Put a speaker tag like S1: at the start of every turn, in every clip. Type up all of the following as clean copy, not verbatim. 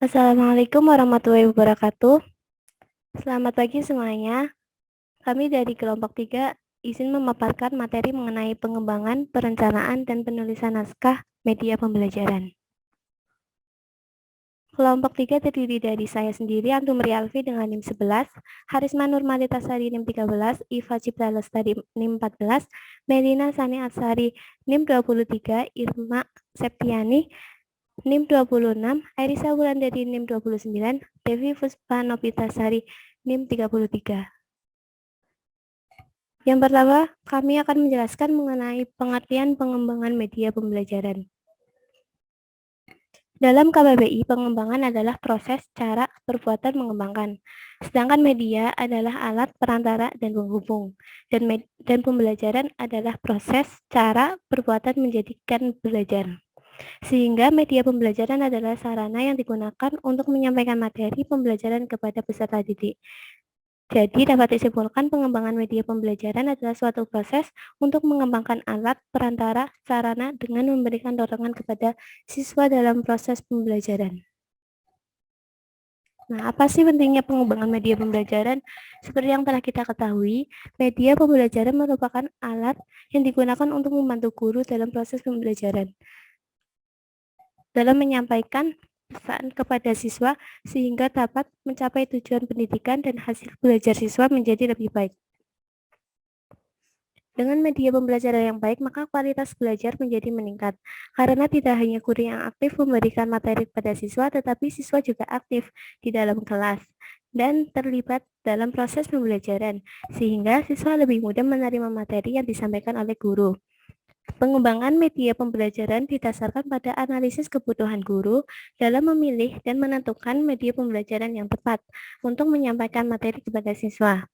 S1: Assalamualaikum warahmatullahi wabarakatuh. Selamat pagi semuanya. Kami dari kelompok 3 izin memaparkan materi mengenai pengembangan, perencanaan, dan penulisan naskah media pembelajaran. Kelompok 3 terdiri dari saya sendiri, Antum Rialfi dengan NIM 11, Harisma Nurmalitasari NIM 13, Iva Cipta Lestari NIM 14, Melina Sani Atsari NIM 23, Irma Septiani NIM 26, Airisa Wulandari NIM 29, Devi Puspa Nopitasari NIM 33. Yang pertama, kami akan menjelaskan mengenai pengertian pengembangan media pembelajaran. Dalam KBBI, pengembangan adalah proses, cara, perbuatan mengembangkan. Sedangkan media adalah alat, perantara, dan penghubung. Dan pembelajaran adalah proses, cara, perbuatan menjadikan belajar. Sehingga media pembelajaran adalah sarana yang digunakan untuk menyampaikan materi pembelajaran kepada peserta didik. Jadi dapat disimpulkan pengembangan media pembelajaran adalah suatu proses untuk mengembangkan alat, perantara, sarana dengan memberikan dorongan kepada siswa dalam proses pembelajaran. Nah, apa sih pentingnya pengembangan media pembelajaran? Seperti yang telah kita ketahui, media pembelajaran merupakan alat yang digunakan untuk membantu guru dalam proses pembelajaran, dalam menyampaikan pesan kepada siswa sehingga dapat mencapai tujuan pendidikan dan hasil belajar siswa menjadi lebih baik. Dengan media pembelajaran yang baik, maka kualitas belajar menjadi meningkat. Karena tidak hanya guru yang aktif memberikan materi kepada siswa, tetapi siswa juga aktif di dalam kelas dan terlibat dalam proses pembelajaran, sehingga siswa lebih mudah menerima materi yang disampaikan oleh guru. Pengembangan media pembelajaran didasarkan pada analisis kebutuhan guru dalam memilih dan menentukan media pembelajaran yang tepat untuk menyampaikan materi kepada siswa.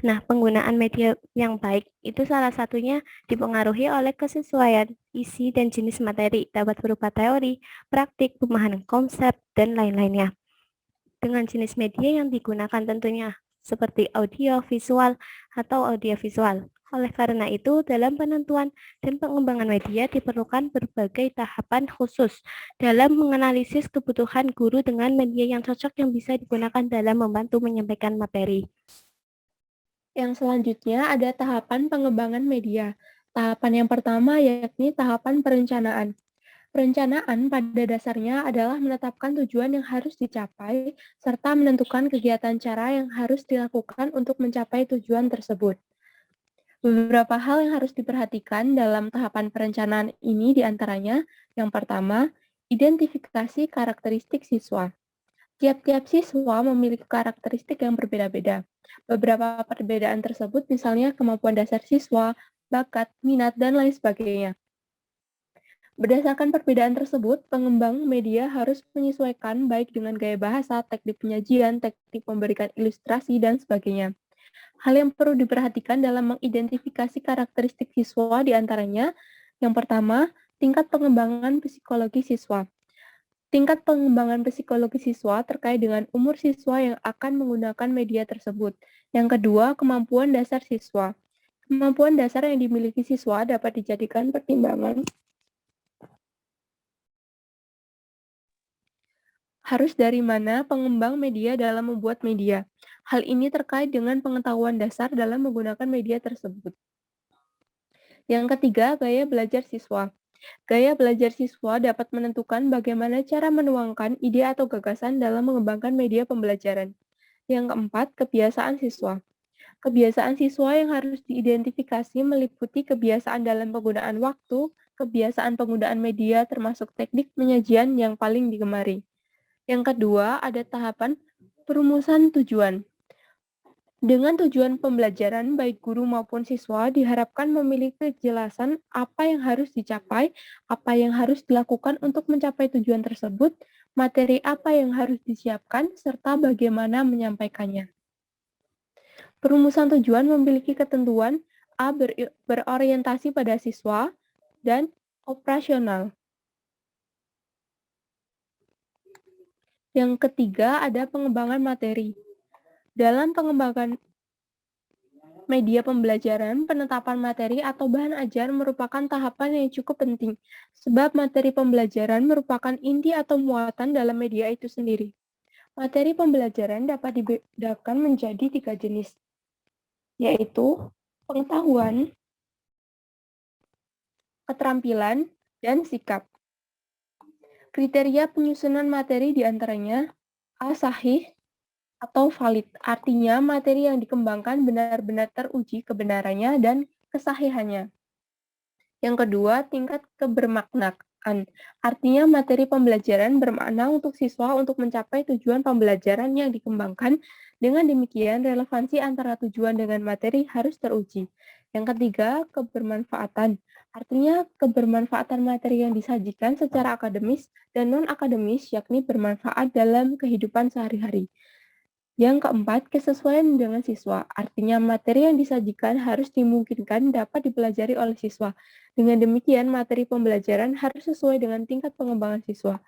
S1: Nah, penggunaan media yang baik itu salah satunya dipengaruhi oleh kesesuaian isi dan jenis materi, dapat berupa teori, praktik, pemahaman konsep, dan lain-lainnya. Dengan jenis media yang digunakan tentunya seperti audio, visual, atau audiovisual. Oleh karena itu, dalam penentuan dan pengembangan media diperlukan berbagai tahapan khusus dalam menganalisis kebutuhan guru dengan media yang cocok yang bisa digunakan dalam membantu menyampaikan materi.
S2: Yang selanjutnya ada tahapan pengembangan media. Tahapan yang pertama yakni tahapan perencanaan. Perencanaan pada dasarnya adalah menetapkan tujuan yang harus dicapai serta menentukan kegiatan cara yang harus dilakukan untuk mencapai tujuan tersebut. Beberapa hal yang harus diperhatikan dalam tahapan perencanaan ini diantaranya, yang pertama, identifikasi karakteristik siswa. Tiap-tiap siswa memiliki karakteristik yang berbeda-beda. Beberapa perbedaan tersebut misalnya kemampuan dasar siswa, bakat, minat, dan lain sebagainya. Berdasarkan perbedaan tersebut, pengembang media harus menyesuaikan baik dengan gaya bahasa, teknik penyajian, teknik memberikan ilustrasi, dan sebagainya. Hal yang perlu diperhatikan dalam mengidentifikasi karakteristik siswa diantaranya, yang pertama, tingkat pengembangan psikologi siswa. Tingkat pengembangan psikologi siswa terkait dengan umur siswa yang akan menggunakan media tersebut. Yang kedua, kemampuan dasar siswa. Kemampuan dasar yang dimiliki siswa dapat dijadikan pertimbangan harus dari mana pengembang media dalam membuat media. Hal ini terkait dengan pengetahuan dasar dalam menggunakan media tersebut. Yang ketiga, gaya belajar siswa. Gaya belajar siswa dapat menentukan bagaimana cara menuangkan ide atau gagasan dalam mengembangkan media pembelajaran. Yang keempat, kebiasaan siswa. Kebiasaan siswa yang harus diidentifikasi meliputi kebiasaan dalam penggunaan waktu, kebiasaan penggunaan media termasuk teknik penyajian yang paling digemari. Yang kedua, ada tahapan perumusan tujuan. Dengan tujuan pembelajaran, baik guru maupun siswa diharapkan memiliki kejelasan apa yang harus dicapai, apa yang harus dilakukan untuk mencapai tujuan tersebut, materi apa yang harus disiapkan, serta bagaimana menyampaikannya. Perumusan tujuan memiliki ketentuan A. Berorientasi pada siswa, dan operasional. Yang ketiga ada pengembangan materi. Dalam pengembangan media pembelajaran, penetapan materi atau bahan ajar merupakan tahapan yang cukup penting, sebab materi pembelajaran merupakan inti atau muatan dalam media itu sendiri. Materi pembelajaran dapat dibedakan menjadi 3 jenis, yaitu pengetahuan, keterampilan, dan sikap. Kriteria penyusunan materi diantaranya A. Sahih atau valid, artinya materi yang dikembangkan benar-benar teruji kebenarannya dan kesahihannya. Yang kedua, tingkat kebermaknaan, artinya materi pembelajaran bermakna untuk siswa untuk mencapai tujuan pembelajaran yang dikembangkan. Dengan demikian, relevansi antara tujuan dengan materi harus teruji. Yang ketiga, kebermanfaatan, artinya kebermanfaatan materi yang disajikan secara akademis dan non-akademis, yakni bermanfaat dalam kehidupan sehari-hari. Yang keempat, kesesuaian dengan siswa. Artinya materi yang disajikan harus dimungkinkan dapat dipelajari oleh siswa. Dengan demikian, materi pembelajaran harus sesuai dengan tingkat pengembangan siswa.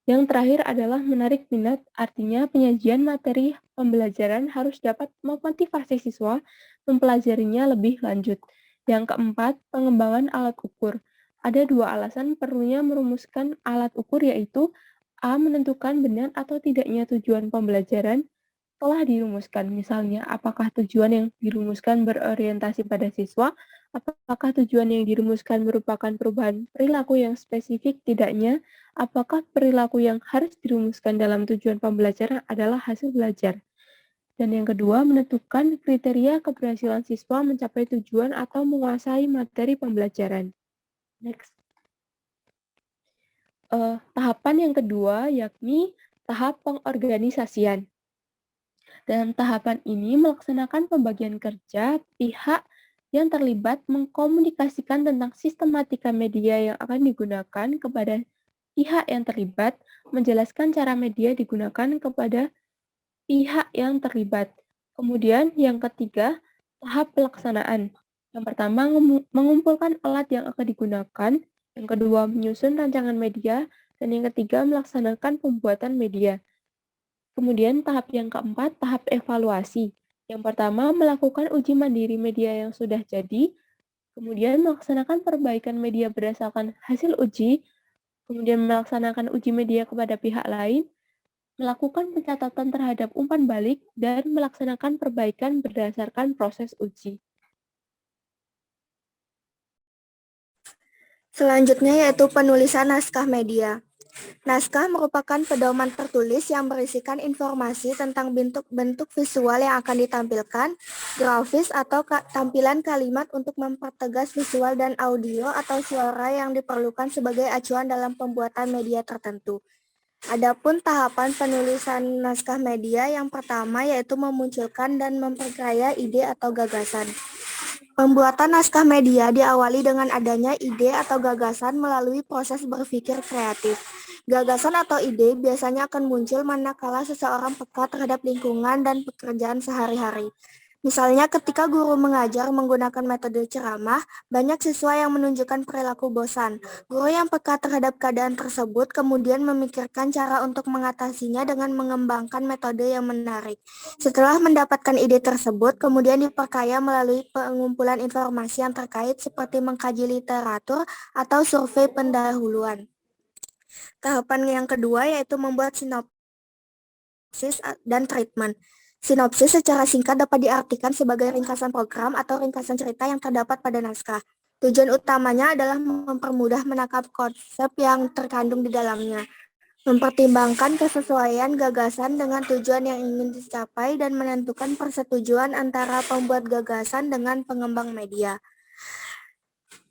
S2: Yang terakhir adalah menarik minat, artinya penyajian materi pembelajaran harus dapat memotivasi siswa mempelajarinya lebih lanjut. Yang keempat, pengembangan alat ukur. Ada 2 alasan perlunya merumuskan alat ukur, yaitu A. Menentukan benar atau tidaknya tujuan pembelajaran telah dirumuskan. Misalnya, apakah tujuan yang dirumuskan berorientasi pada siswa? Apakah tujuan yang dirumuskan merupakan perubahan perilaku yang spesifik? Tidaknya, apakah perilaku yang harus dirumuskan dalam tujuan pembelajaran adalah hasil belajar? Dan yang kedua, menentukan kriteria keberhasilan siswa mencapai tujuan atau menguasai materi pembelajaran. Next. Tahapan yang kedua yakni tahap pengorganisasian. Dalam tahapan ini melaksanakan pembagian kerja pihak yang terlibat mengkomunikasikan tentang sistematika media yang akan digunakan kepada pihak yang terlibat, menjelaskan cara media digunakan kepada pihak yang terlibat. Kemudian yang ketiga, tahap pelaksanaan. Yang pertama, mengumpulkan alat yang akan digunakan. Yang kedua, menyusun rancangan media. Dan yang ketiga, melaksanakan pembuatan media. Kemudian tahap yang keempat, tahap evaluasi. Yang pertama, melakukan uji mandiri media yang sudah jadi, kemudian melaksanakan perbaikan media berdasarkan hasil uji, kemudian melaksanakan uji media kepada pihak lain, melakukan pencatatan terhadap umpan balik, dan melaksanakan perbaikan berdasarkan proses uji.
S3: Selanjutnya yaitu penulisan naskah media. Naskah merupakan pedoman tertulis yang berisikan informasi tentang bentuk-bentuk visual yang akan ditampilkan, grafis atau tampilan kalimat untuk mempertegas visual dan audio atau suara yang diperlukan sebagai acuan dalam pembuatan media tertentu. Adapun tahapan penulisan naskah media yang pertama yaitu memunculkan dan memperkaya ide atau gagasan. Pembuatan naskah media diawali dengan adanya ide atau gagasan melalui proses berpikir kreatif. Gagasan atau ide biasanya akan muncul manakala seseorang peka terhadap lingkungan dan pekerjaan sehari-hari. Misalnya ketika guru mengajar menggunakan metode ceramah, banyak siswa yang menunjukkan perilaku bosan. Guru yang peka terhadap keadaan tersebut kemudian memikirkan cara untuk mengatasinya dengan mengembangkan metode yang menarik. Setelah mendapatkan ide tersebut, kemudian diperkaya melalui pengumpulan informasi yang terkait seperti mengkaji literatur atau survei pendahuluan. Tahapan yang kedua yaitu membuat sinopsis dan treatment. Sinopsis secara singkat dapat diartikan sebagai ringkasan program atau ringkasan cerita yang terdapat pada naskah. Tujuan utamanya adalah mempermudah menangkap konsep yang terkandung di dalamnya, mempertimbangkan kesesuaian gagasan dengan tujuan yang ingin dicapai, dan menentukan persetujuan antara pembuat gagasan dengan pengembang media.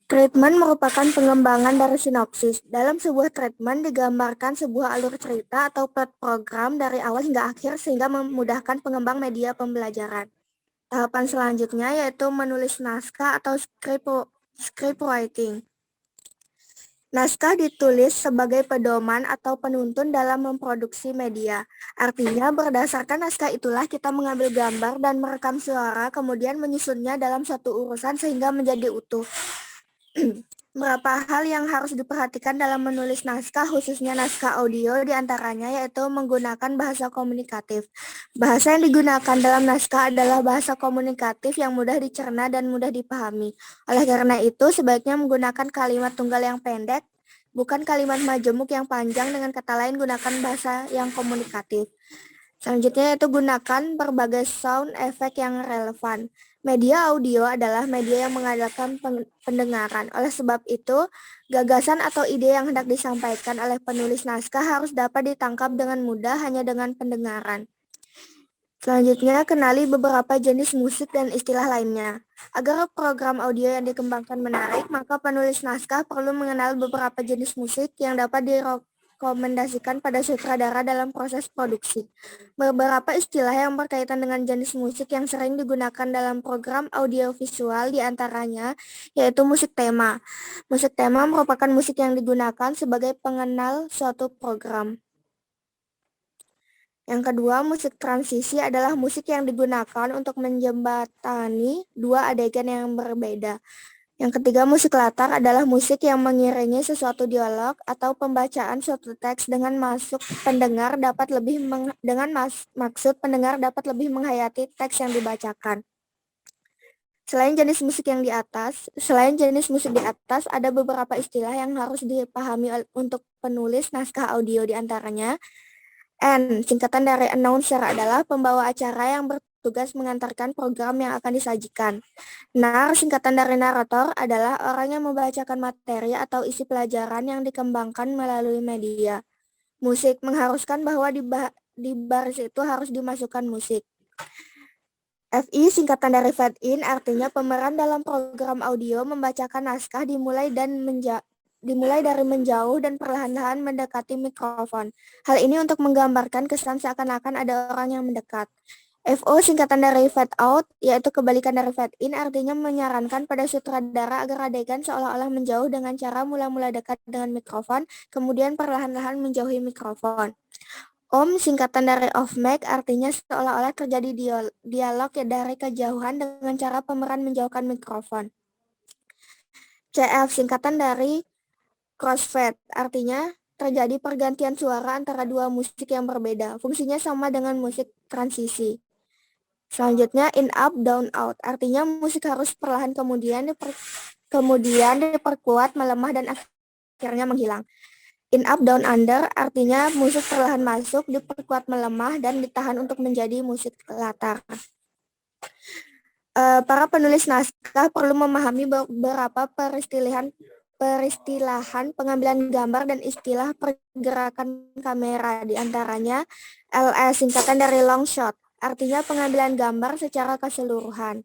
S3: Treatment merupakan pengembangan dari sinopsis. Dalam sebuah treatment digambarkan sebuah alur cerita atau plot program dari awal hingga akhir sehingga memudahkan pengembang media pembelajaran. Tahapan selanjutnya yaitu menulis naskah atau script writing. Naskah ditulis sebagai pedoman atau penuntun dalam memproduksi media. Artinya berdasarkan naskah itulah kita mengambil gambar dan merekam suara, kemudian menyusunnya dalam suatu urusan sehingga menjadi utuh. Beberapa hal yang harus diperhatikan dalam menulis naskah, khususnya naskah audio, diantaranya yaitu menggunakan bahasa komunikatif. Bahasa yang digunakan dalam naskah adalah bahasa komunikatif yang mudah dicerna dan mudah dipahami. Oleh karena itu, sebaiknya menggunakan kalimat tunggal yang pendek, bukan kalimat majemuk yang panjang. Dengan kata lain, gunakan bahasa yang komunikatif. Selanjutnya yaitu gunakan berbagai sound effect yang relevan. Media audio adalah media yang mengandalkan pendengaran. Oleh sebab itu, gagasan atau ide yang hendak disampaikan oleh penulis naskah harus dapat ditangkap dengan mudah hanya dengan pendengaran. Selanjutnya, kenali beberapa jenis musik dan istilah lainnya. Agar program audio yang dikembangkan menarik, maka penulis naskah perlu mengenal beberapa jenis musik yang dapat direkomendasikan pada sutradara dalam proses produksi. Beberapa istilah yang berkaitan dengan jenis musik yang sering digunakan dalam program audiovisual diantaranya yaitu musik tema. Musik tema merupakan musik yang digunakan sebagai pengenal suatu program. Yang kedua, musik transisi adalah musik yang digunakan untuk menjembatani dua adegan yang berbeda. Yang ketiga, musik latar adalah musik yang mengiringi sesuatu dialog atau pembacaan suatu teks dengan maksud pendengar dapat lebih menghayati teks yang dibacakan. Selain jenis musik di atas, ada beberapa istilah yang harus dipahami untuk penulis naskah audio, diantaranya N, singkatan dari announcer, adalah pembawa acara yang bertugas mengantarkan program yang akan disajikan. NAR, singkatan dari narator, adalah orang yang membacakan materi atau isi pelajaran yang dikembangkan melalui media. Musik mengharuskan bahwa di baris itu harus dimasukkan musik. FI, singkatan dari fade in, artinya pemeran dalam program audio membacakan naskah dimulai dari menjauh dan perlahan-lahan mendekati mikrofon. Hal ini untuk menggambarkan kesan seakan-akan ada orang yang mendekat. FO, singkatan dari fade out, yaitu kebalikan dari fade in, artinya menyarankan pada sutradara agar adegan seolah-olah menjauh dengan cara mula-mula dekat dengan mikrofon, kemudian perlahan-lahan menjauhi mikrofon. Singkatan dari off mic, artinya seolah-olah terjadi dialog dari kejauhan dengan cara pemeran menjauhkan mikrofon. CF, singkatan dari crossfade, artinya terjadi pergantian suara antara dua musik yang berbeda. Fungsinya sama dengan musik transisi. Selanjutnya, in up, down out, artinya musik harus perlahan kemudian diperkuat, melemah, dan akhirnya menghilang. In up, down, under, artinya musik perlahan masuk, diperkuat, melemah, dan ditahan untuk menjadi musik latar. Para penulis naskah perlu memahami beberapa peristilahan pengambilan gambar dan istilah pergerakan kamera, diantaranya LS, singkatan dari long shot, artinya pengambilan gambar secara keseluruhan.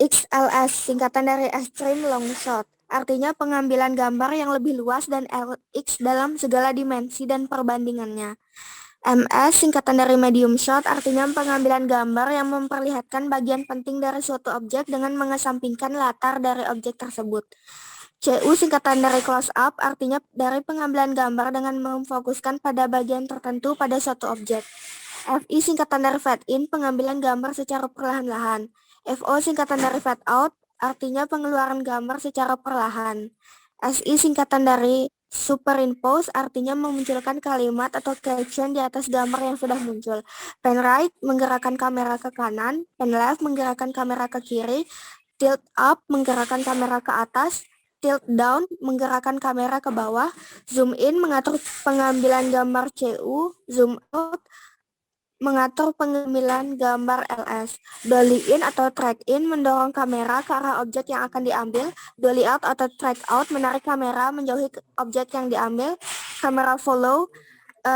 S3: XLS, singkatan dari extreme long shot, artinya pengambilan gambar yang lebih luas, dan LX dalam segala dimensi dan perbandingannya. MS, singkatan dari medium shot, artinya pengambilan gambar yang memperlihatkan bagian penting dari suatu objek dengan mengesampingkan latar dari objek tersebut. CU, singkatan dari close up, artinya dari pengambilan gambar dengan memfokuskan pada bagian tertentu pada suatu objek. FI, singkatan dari fade in, pengambilan gambar secara perlahan-lahan. FO, singkatan dari fade out, artinya pengeluaran gambar secara perlahan. SI, singkatan dari superimpose, artinya memunculkan kalimat atau caption di atas gambar yang sudah muncul. Pen right, menggerakkan kamera ke kanan. Pen left, menggerakkan kamera ke kiri. Tilt up, menggerakkan kamera ke atas. Tilt down, menggerakkan kamera ke bawah. Zoom in, mengatur pengambilan gambar CU. Zoom out, mengatur pengambilan gambar LS. Dolly in atau track in, mendorong kamera ke arah objek yang akan diambil. Dolly out atau track out, menarik kamera menjauhi objek yang diambil. Kamera follow,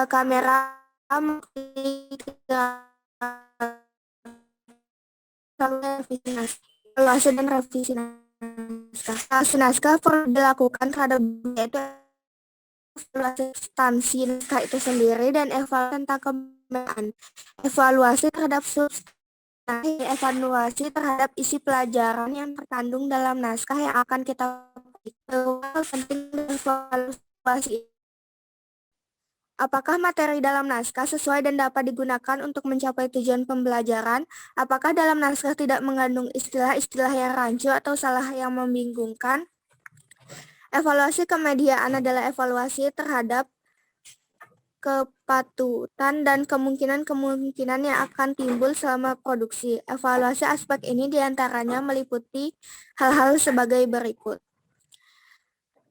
S3: kamera evaluasi dan revisi naskah perlu dilakukan terhadap yaitu evaluasi substansi naskah itu sendiri dan evaluasi tentang kebenaran, evaluasi terhadap substansi, evaluasi terhadap isi pelajaran yang terkandung dalam naskah yang akan kita penting evaluasi. Apakah materi dalam naskah sesuai dan dapat digunakan untuk mencapai tujuan pembelajaran? Apakah dalam naskah tidak mengandung istilah-istilah yang rancu atau salah yang membingungkan? Evaluasi kemediaan adalah evaluasi terhadap kepatutan dan kemungkinan-kemungkinan yang akan timbul selama produksi. Evaluasi aspek ini diantaranya meliputi hal-hal sebagai berikut.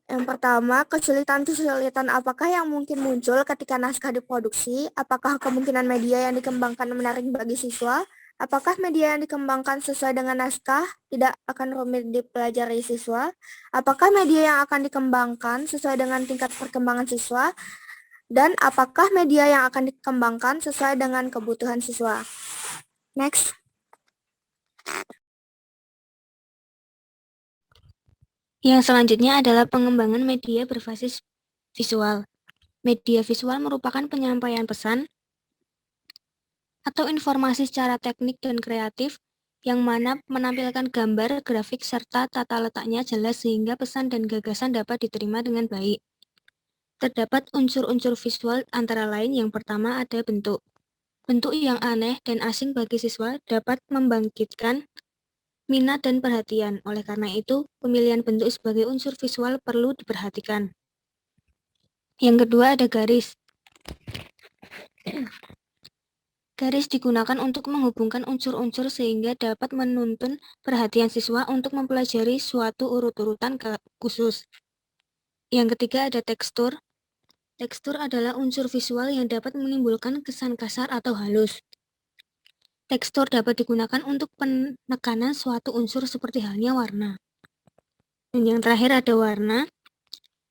S3: Yang pertama, kesulitan-kesulitan apakah yang mungkin muncul ketika naskah diproduksi? Apakah kemungkinan media yang dikembangkan menarik bagi siswa? Apakah media yang dikembangkan sesuai dengan naskah tidak akan rumit dipelajari siswa? Apakah media yang akan dikembangkan sesuai dengan tingkat perkembangan siswa? Dan apakah media yang akan dikembangkan sesuai dengan kebutuhan siswa? Next.
S4: Yang selanjutnya adalah pengembangan media berbasis visual. Media visual merupakan penyampaian pesan atau informasi secara teknik dan kreatif yang mana menampilkan gambar, grafik, serta tata letaknya jelas sehingga pesan dan gagasan dapat diterima dengan baik. Terdapat unsur-unsur visual antara lain yang pertama ada bentuk. Bentuk yang aneh dan asing bagi siswa dapat membangkitkan minat dan perhatian. Oleh karena itu, pemilihan bentuk sebagai unsur visual perlu diperhatikan. Yang kedua ada garis. Garis digunakan untuk menghubungkan unsur-unsur sehingga dapat menuntun perhatian siswa untuk mempelajari suatu urut-urutan khusus. Yang ketiga ada tekstur. Tekstur adalah unsur visual yang dapat menimbulkan kesan kasar atau halus. Tekstur dapat digunakan untuk penekanan suatu unsur seperti halnya warna. Dan yang terakhir ada warna.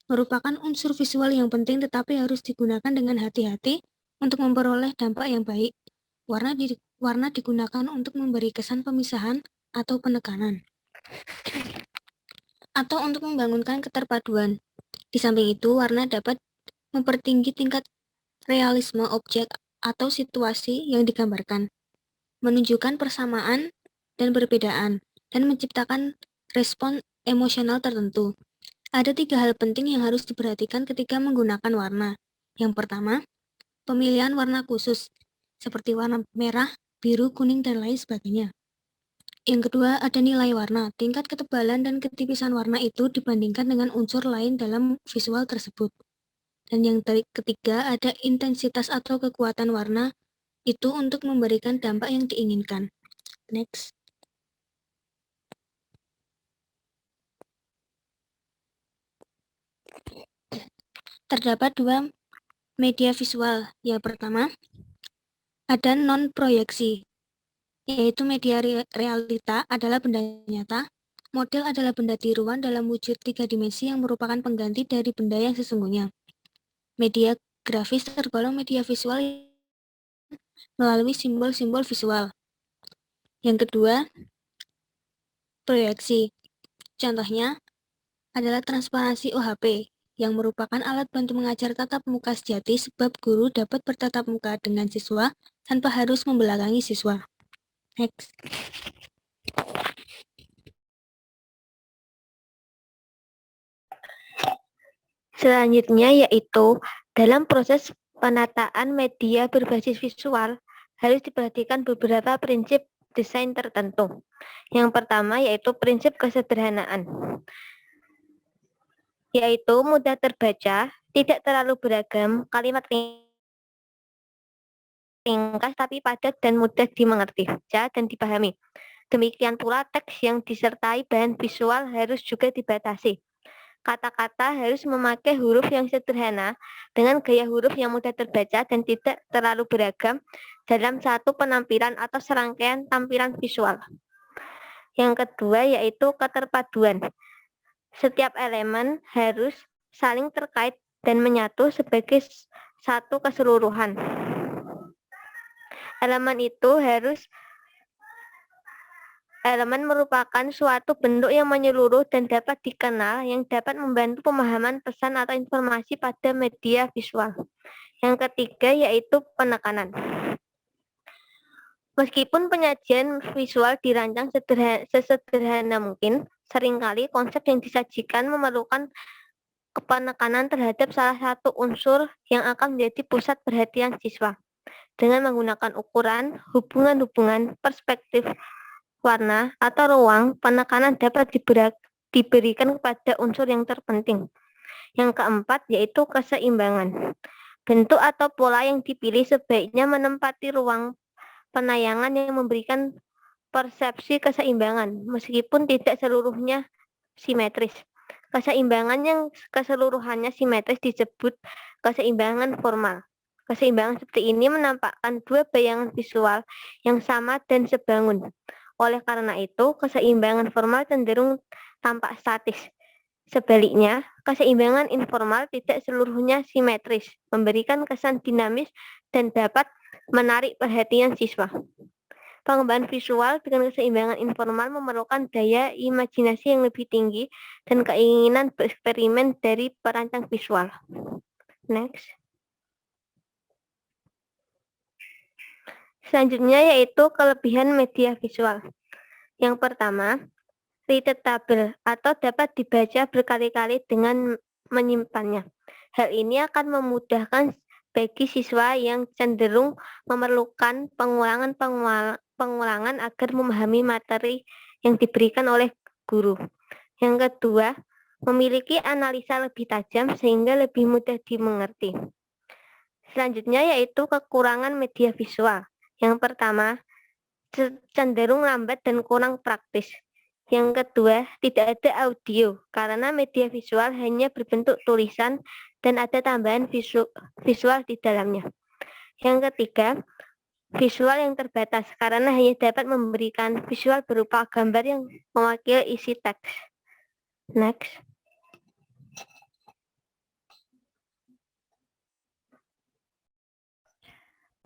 S4: Merupakan unsur visual yang penting tetapi harus digunakan dengan hati-hati untuk memperoleh dampak yang baik. Warna digunakan untuk memberi kesan pemisahan atau penekanan, atau untuk membangunkan keterpaduan. Di samping itu, warna dapat mempertinggi tingkat realisme objek atau situasi yang digambarkan, menunjukkan persamaan dan perbedaan, dan menciptakan respon emosional tertentu. Ada 3 hal penting yang harus diperhatikan ketika menggunakan warna. Yang pertama, pemilihan warna khusus, seperti warna merah, biru, kuning, dan lain sebagainya. Yang kedua, ada nilai warna. Tingkat ketebalan dan ketipisan warna itu dibandingkan dengan unsur lain dalam visual tersebut. Dan yang ketiga, ada intensitas atau kekuatan warna itu untuk memberikan dampak yang diinginkan. Next. Terdapat 2 media visual. Yang pertama, ada non-proyeksi, yaitu media realita adalah benda nyata, model adalah benda tiruan dalam wujud 3 dimensi yang merupakan pengganti dari benda yang sesungguhnya. Media grafis tergolong media visual melalui simbol-simbol visual. Yang kedua, proyeksi. Contohnya adalah transparansi OHP, yang merupakan alat bantu mengajar tatap muka sejati sebab guru dapat bertatap muka dengan siswa tanpa harus membelakangi siswa. Next.
S1: Selanjutnya yaitu dalam proses penataan media berbasis visual harus diperhatikan beberapa prinsip desain tertentu. Yang pertama yaitu prinsip kesederhanaan, yaitu mudah terbaca, tidak terlalu beragam, kalimat ringkas tapi padat dan mudah dimengerti, baca dan dipahami. Demikian pula teks yang disertai bahan visual harus juga dibatasi. Kata-kata harus memakai huruf yang sederhana dengan gaya huruf yang mudah terbaca dan tidak terlalu beragam dalam satu penampilan atau serangkaian tampilan visual. Yang kedua yaitu keterpaduan. Setiap elemen harus saling terkait dan menyatu sebagai satu keseluruhan. Elemen merupakan suatu bentuk yang menyeluruh dan dapat dikenal yang dapat membantu pemahaman pesan atau informasi pada media visual. Yang ketiga yaitu penekanan. Meskipun penyajian visual dirancang sesederhana mungkin, seringkali konsep yang disajikan memerlukan penekanan terhadap salah satu unsur yang akan menjadi pusat perhatian siswa. Dengan menggunakan ukuran, hubungan-hubungan, perspektif, warna, atau ruang, penekanan dapat diberikan kepada unsur yang terpenting. Yang keempat yaitu keseimbangan. Bentuk atau pola yang dipilih sebaiknya menempati ruang penayangan yang memberikan persepsi keseimbangan, meskipun tidak seluruhnya simetris. Keseimbangan yang keseluruhannya simetris disebut keseimbangan formal. Keseimbangan seperti ini menampakkan dua bayangan visual yang sama dan sebangun. Oleh karena itu, keseimbangan formal cenderung tampak statis. Sebaliknya, keseimbangan informal tidak seluruhnya simetris, memberikan kesan dinamis dan dapat menarik perhatian siswa. Pengembangan visual dengan keseimbangan informal memerlukan daya imajinasi yang lebih tinggi dan keinginan bereksperimen dari perancang visual. Next. Selanjutnya yaitu kelebihan media visual. Yang pertama, readable atau dapat dibaca berkali-kali dengan menyimpannya. Hal ini akan memudahkan bagi siswa yang cenderung memerlukan pengulangan agar memahami materi yang diberikan oleh guru. Yang kedua, memiliki analisa lebih tajam sehingga lebih mudah dimengerti. Selanjutnya yaitu kekurangan media visual. Yang pertama, cenderung lambat dan kurang praktis. Yang kedua, tidak ada audio karena media visual hanya berbentuk tulisan dan ada tambahan visual di dalamnya. Yang ketiga, visual yang terbatas karena hanya dapat memberikan visual berupa gambar yang mewakili isi teks. Next.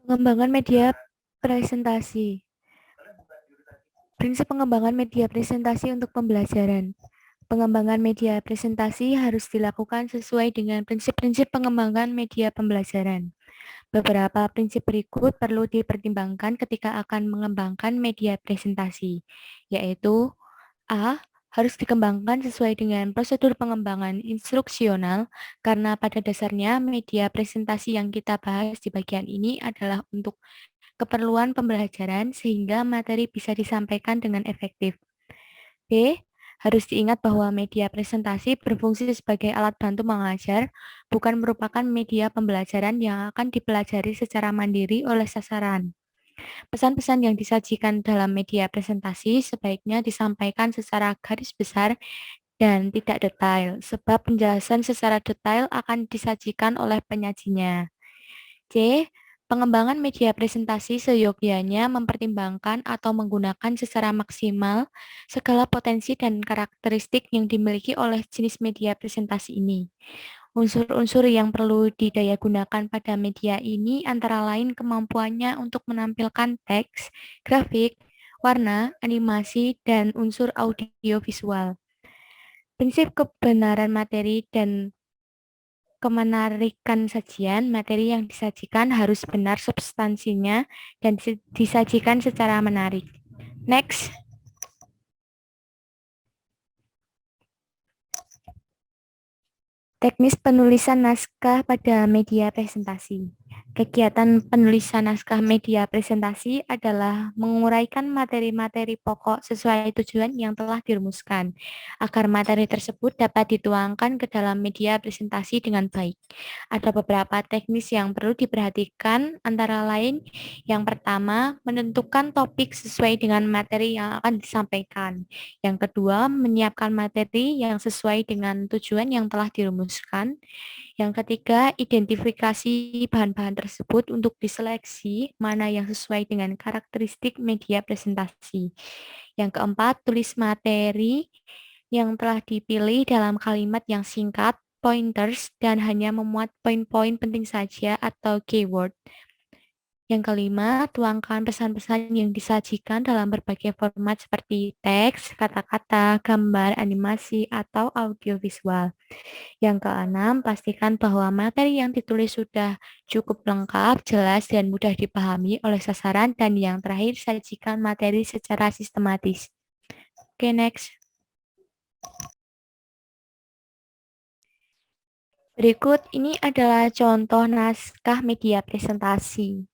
S5: Pengembangan media presentasi. Prinsip pengembangan media presentasi untuk pembelajaran. Pengembangan media presentasi harus dilakukan sesuai dengan prinsip-prinsip pengembangan media pembelajaran. Beberapa prinsip berikut perlu dipertimbangkan ketika akan mengembangkan media presentasi, yaitu A. Harus dikembangkan sesuai dengan prosedur pengembangan instruksional, karena pada dasarnya media presentasi yang kita bahas di bagian ini adalah untuk keperluan pembelajaran sehingga materi bisa disampaikan dengan efektif. B. Harus diingat bahwa media presentasi berfungsi sebagai alat bantu mengajar, bukan merupakan media pembelajaran yang akan dipelajari secara mandiri oleh sasaran. Pesan-pesan yang disajikan dalam media presentasi sebaiknya disampaikan secara garis besar dan tidak detail, sebab penjelasan secara detail akan disajikan oleh penyajinya. C. Pengembangan media presentasi seyogyanya mempertimbangkan atau menggunakan secara maksimal segala potensi dan karakteristik yang dimiliki oleh jenis media presentasi ini. Unsur-unsur yang perlu didayagunakan pada media ini antara lain kemampuannya untuk menampilkan teks, grafik, warna, animasi, dan unsur audiovisual. Prinsip kebenaran materi dan kemenarikan sajian, materi yang disajikan harus benar substansinya dan disajikan secara menarik. Next. Teknis penulisan naskah pada media presentasi. Kegiatan penulisan naskah media presentasi adalah menguraikan materi-materi pokok sesuai tujuan yang telah dirumuskan, agar materi tersebut dapat dituangkan ke dalam media presentasi dengan baik. Ada beberapa teknis yang perlu diperhatikan, antara lain yang pertama, menentukan topik sesuai dengan materi yang akan disampaikan. Yang kedua, menyiapkan materi yang sesuai dengan tujuan yang telah dirumuskan. Yang ketiga, identifikasi bahan-bahan tersebut untuk diseleksi mana yang sesuai dengan karakteristik media presentasi. Yang keempat, tulis materi yang telah dipilih dalam kalimat yang singkat, pointers, dan hanya memuat poin-poin penting saja atau keyword. Yang kelima, tuangkan pesan-pesan yang disajikan dalam berbagai format seperti teks, kata-kata, gambar, animasi, atau audiovisual. Yang keenam, pastikan bahwa materi yang ditulis sudah cukup lengkap, jelas, dan mudah dipahami oleh sasaran. Dan yang terakhir, sajikan materi secara sistematis. Oke, next. Berikut ini adalah contoh naskah media presentasi.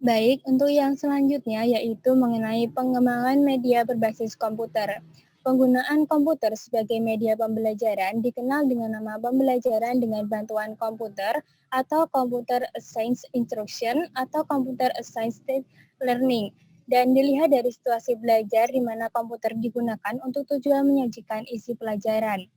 S6: Baik, untuk yang selanjutnya yaitu mengenai pengembangan media berbasis komputer. Penggunaan komputer sebagai media pembelajaran dikenal dengan nama pembelajaran dengan bantuan komputer atau Computer Assisted Instruction atau Computer Assisted Learning, dan dilihat dari situasi belajar di mana komputer digunakan untuk tujuan menyajikan isi pelajaran.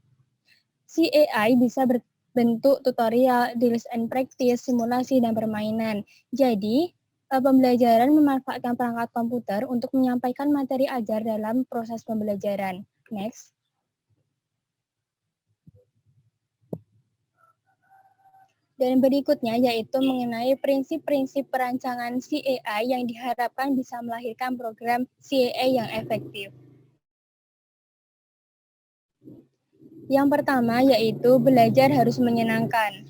S6: CAI bisa berbentuk tutorial, deals and practice, simulasi, dan permainan. Jadi, pembelajaran memanfaatkan perangkat komputer untuk menyampaikan materi ajar dalam proses pembelajaran. Next. Dan berikutnya yaitu mengenai prinsip-prinsip perancangan CAI yang diharapkan bisa melahirkan program CAI yang efektif. Yang pertama yaitu belajar harus menyenangkan.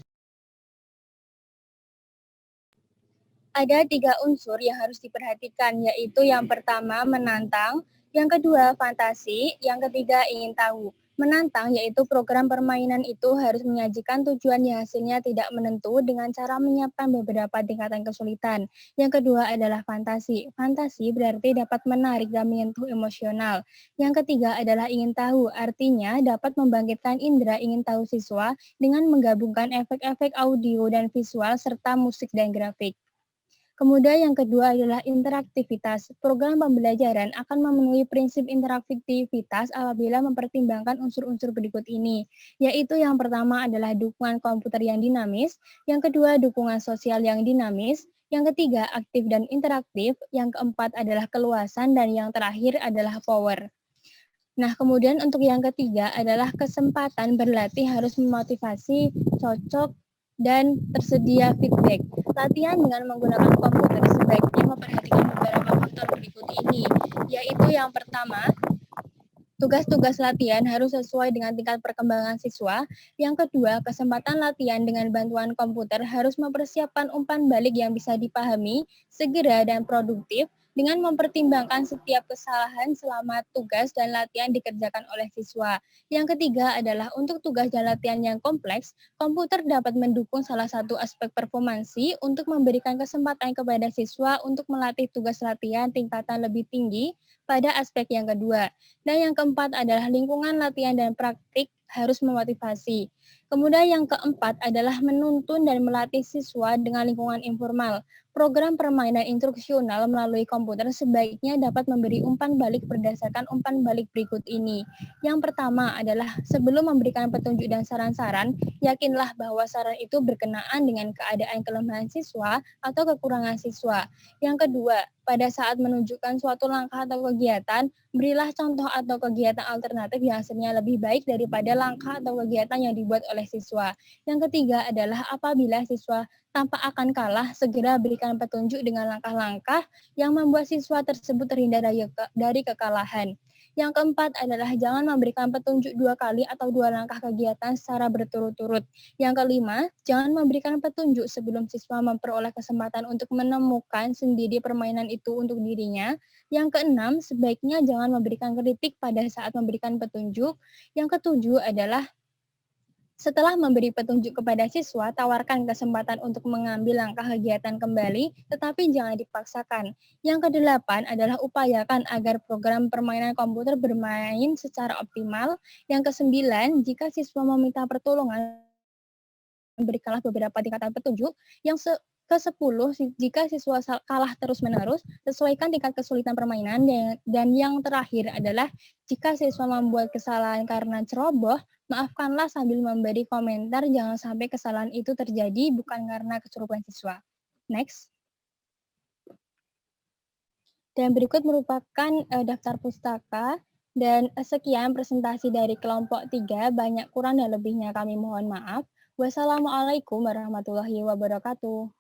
S6: Ada 3 unsur yang harus diperhatikan, yaitu yang pertama menantang, yang kedua fantasi, yang ketiga ingin tahu. Menantang yaitu program permainan itu harus menyajikan tujuan yang hasilnya tidak menentu dengan cara menyiapkan beberapa tingkatan kesulitan. Yang kedua adalah fantasi. Fantasi berarti dapat menarik dan menyentuh emosional. Yang ketiga adalah ingin tahu, artinya dapat membangkitkan indera ingin tahu siswa dengan menggabungkan efek-efek audio dan visual serta musik dan grafik. Kemudian yang kedua adalah interaktivitas. Program pembelajaran akan memenuhi prinsip interaktivitas apabila mempertimbangkan unsur-unsur berikut ini, yaitu yang pertama adalah dukungan komputer yang dinamis, yang kedua dukungan sosial yang dinamis, yang ketiga aktif dan interaktif, yang keempat adalah keluasan, dan yang terakhir adalah power. Nah, kemudian untuk yang ketiga adalah kesempatan berlatih harus memotivasi, cocok, dan tersedia feedback. Latihan dengan menggunakan komputer sebaiknya memperhatikan beberapa faktor berikut ini, yaitu yang pertama, tugas-tugas latihan harus sesuai dengan tingkat perkembangan siswa. Yang kedua, kesempatan latihan dengan bantuan komputer harus mempersiapkan umpan balik yang bisa dipahami, segera, dan produktif, dengan mempertimbangkan setiap kesalahan selama tugas dan latihan dikerjakan oleh siswa. Yang ketiga adalah untuk tugas dan latihan yang kompleks, komputer dapat mendukung salah satu aspek performansi untuk memberikan kesempatan kepada siswa untuk melatih tugas latihan tingkatan lebih tinggi pada aspek yang kedua. Dan yang keempat adalah lingkungan latihan dan praktik harus memotivasi. Kemudian yang keempat adalah menuntun dan melatih siswa dengan lingkungan informal. Program permainan instruksional melalui komputer sebaiknya dapat memberi umpan balik berdasarkan umpan balik berikut ini. Yang pertama adalah sebelum memberikan petunjuk dan saran-saran, yakinlah bahwa saran itu berkenaan dengan keadaan kelemahan siswa atau kekurangan siswa. Yang kedua, pada saat menunjukkan suatu langkah atau kegiatan, berilah contoh atau kegiatan alternatif yang hasilnya lebih baik daripada langkah atau kegiatan yang dibuat oleh siswa. Yang ketiga adalah apabila siswa tampak akan kalah, segera berikan petunjuk dengan langkah-langkah yang membuat siswa tersebut terhindar dari kekalahan. Yang keempat adalah jangan memberikan petunjuk 2 kali atau 2 langkah kegiatan secara berturut-turut. Yang kelima, jangan memberikan petunjuk sebelum siswa memperoleh kesempatan untuk menemukan sendiri permainan itu untuk dirinya. Yang keenam, sebaiknya jangan memberikan kritik pada saat memberikan petunjuk. Yang ketujuh adalah setelah memberi petunjuk kepada siswa, tawarkan kesempatan untuk mengambil langkah kegiatan kembali, tetapi jangan dipaksakan. Yang kedelapan adalah upayakan agar program permainan komputer bermain secara optimal. Yang kesembilan, jika siswa meminta pertolongan, berikanlah beberapa tingkatan petunjuk. Yang ke-10, jika siswa kalah terus-menerus, sesuaikan tingkat kesulitan permainan. Dan yang terakhir adalah jika siswa membuat kesalahan karena ceroboh, maafkanlah sambil memberi komentar, jangan sampai kesalahan itu terjadi bukan karena kesurupan siswa. Next. Dan berikut merupakan daftar pustaka, dan sekian presentasi dari kelompok 3, banyak kurang dan lebihnya kami mohon maaf. Wassalamualaikum warahmatullahi wabarakatuh.